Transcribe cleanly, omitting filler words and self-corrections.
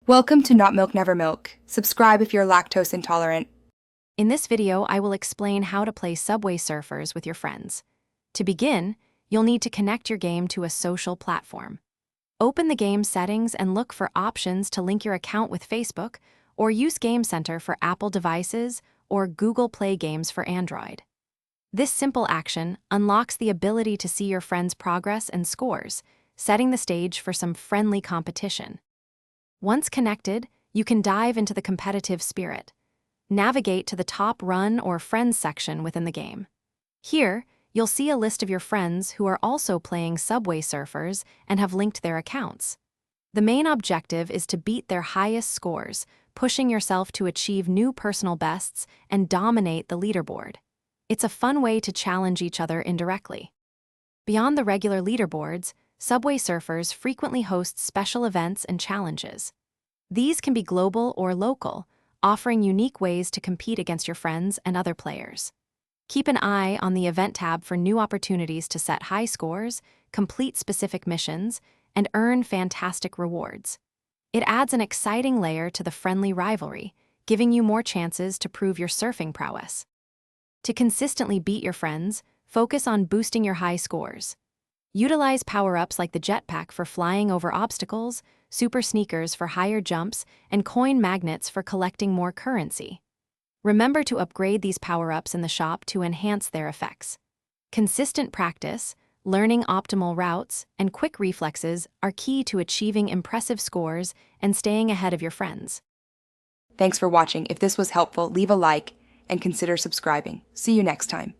Welcome to Not Milk Never Milk. Subscribe if you're lactose intolerant. In this video, I will explain how to play Subway Surfers with your friends. To begin, you'll need to connect your game to a social platform. Open the game settings and look for options to link your account with Facebook, or use Game Center for Apple devices or Google Play Games for Android. This simple action unlocks the ability to see your friends' progress and scores, setting the stage for some friendly competition. Once connected, you can dive into the competitive spirit. Navigate to the top run or friends section within the game. Here, you'll see a list of your friends who are also playing Subway Surfers and have linked their accounts. The main objective is to beat their highest scores, pushing yourself to achieve new personal bests and dominate the leaderboard. It's a fun way to challenge each other indirectly. Beyond the regular leaderboards, Subway Surfers frequently hosts special events and challenges. These can be global or local, offering unique ways to compete against your friends and other players. Keep an eye on the event tab for new opportunities to set high scores, complete specific missions, and earn fantastic rewards. It adds an exciting layer to the friendly rivalry, giving you more chances to prove your surfing prowess. To consistently beat your friends, focus on boosting your high scores. Utilize power-ups like the jetpack for flying over obstacles, super sneakers for higher jumps, and coin magnets for collecting more currency. Remember to upgrade these power-ups in the shop to enhance their effects. Consistent practice, learning optimal routes, and quick reflexes are key to achieving impressive scores and staying ahead of your friends. Thanks for watching. If this was helpful, leave a like and consider subscribing. See you next time.